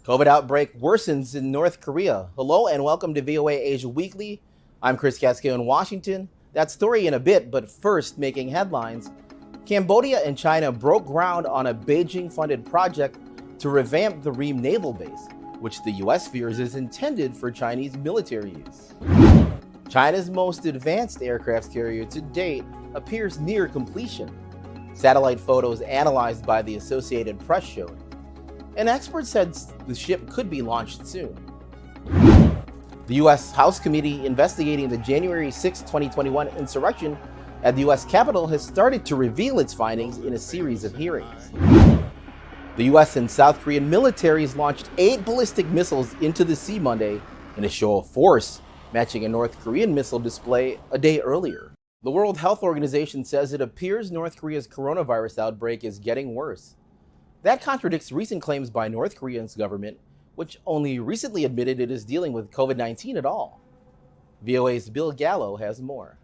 COVID outbreak worsens in North Korea. Hello and welcome to VOA Asia Weekly. I'm Chris Casquejo in Washington. That story in a bit, but first, making headlines. Cambodia and China broke ground on a Beijing-funded project to revamp the Ream naval base, which the U.S. fears is intended for Chinese military use. China's most advanced aircraft carrier to date appears near completion. Satellite photos analyzed by the Associated Press showed. An expert said the ship could be launched soon. The U.S. House Committee investigating the January 6, 2021 insurrection at the U.S. Capitol has started to reveal its findings in a series of hearings. The U.S. and South Korean militaries launched 8 ballistic missiles into the sea Monday in a show of force, matching a North Korean missile display a day earlier. The World Health Organization says it appears North Korea's coronavirus outbreak is getting worse. That contradicts recent claims by North Korea's government, which only recently admitted it is dealing with COVID-19 at all. VOA's Bill Gallo has more.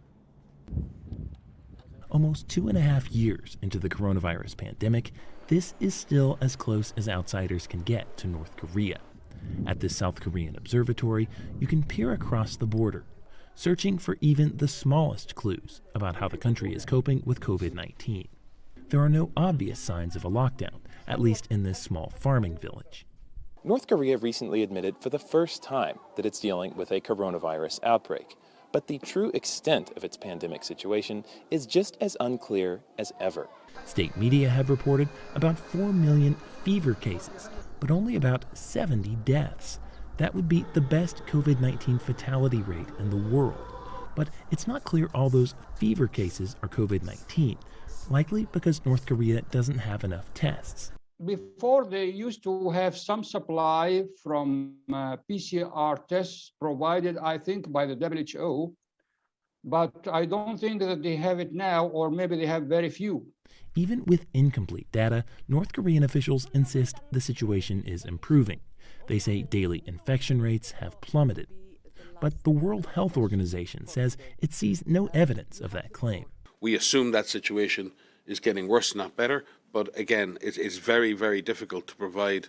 Almost 2.5 years into the coronavirus pandemic, this is still as close as outsiders can get to North Korea. At this South Korean observatory, you can peer across the border, searching for even the smallest clues about how the country is coping with COVID-19. There are no obvious signs of a lockdown, at least in this small farming village. North Korea recently admitted for the first time that it's dealing with a coronavirus outbreak. But the true extent of its pandemic situation is just as unclear as ever. State media have reported about 4 million fever cases, but only about 70 deaths. That would be the best COVID-19 fatality rate in the world. But it's not clear all those fever cases are COVID-19, likely because North Korea doesn't have enough tests. Before, they used to have some supply from PCR tests provided, I think, by the WHO, but I don't think that they have it now, or maybe they have very few. Even with incomplete data, North Korean officials insist the situation is improving. They say daily infection rates have plummeted. But the World Health Organization says it sees no evidence of that claim. We assume that situation is getting worse, not better. But again, it's very, very difficult to provide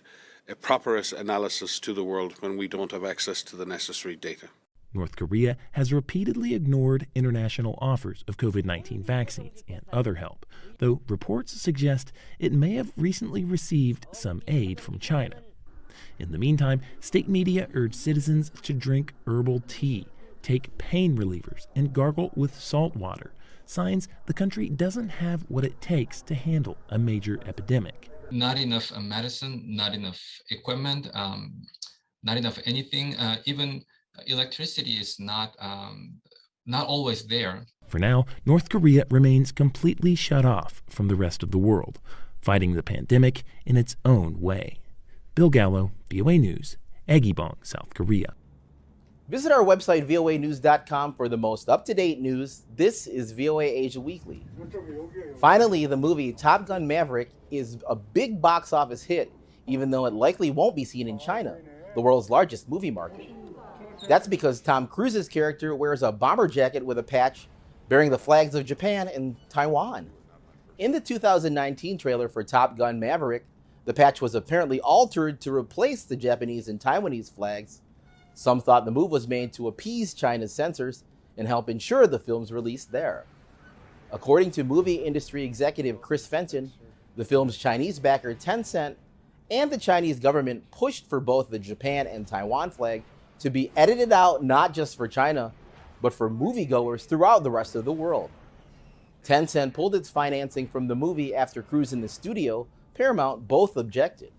a proper analysis to the world when we don't have access to the necessary data. North Korea has repeatedly ignored international offers of COVID-19 vaccines and other help, though reports suggest it may have recently received some aid from China. In the meantime, state media urge citizens to drink herbal tea, take pain relievers, and gargle with salt water. Signs the country doesn't have what it takes to handle a major epidemic. Not enough medicine, not enough equipment, not enough anything. Even electricity is not always there. For now, North Korea remains completely shut off from the rest of the world, fighting the pandemic in its own way. Bill Gallo, VOA News, Aegibong, South Korea. Visit our website, voanews.com, for the most up-to-date news. This is VOA Asia Weekly. Finally, the movie Top Gun Maverick is a big box office hit, even though it likely won't be seen in China, the world's largest movie market. That's because Tom Cruise's character wears a bomber jacket with a patch bearing the flags of Japan and Taiwan. In the 2019 trailer for Top Gun Maverick, the patch was apparently altered to replace the Japanese and Taiwanese flags. Some thought the move was made to appease China's censors and help ensure the film's release there. According to movie industry executive Chris Fenton, the film's Chinese backer Tencent and the Chinese government pushed for both the Japan and Taiwan flag to be edited out not just for China, but for moviegoers throughout the rest of the world. Tencent pulled its financing from the movie after Cruise and the studio, Paramount, both objected.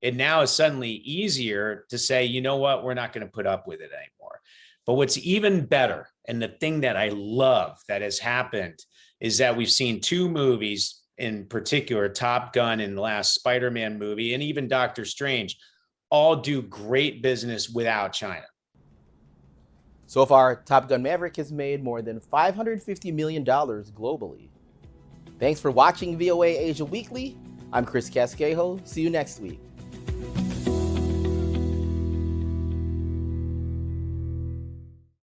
It now is suddenly easier to say, you know what, we're not going to put up with it anymore. But what's even better, and the thing that I love that has happened, is that we've seen 2 movies, in particular, Top Gun and the last Spider-Man movie, and even Doctor Strange, all do great business without China. So far, Top Gun Maverick has made more than $550 million globally. Thanks for watching VOA Asia Weekly. I'm Chris Casquejo. See you next week.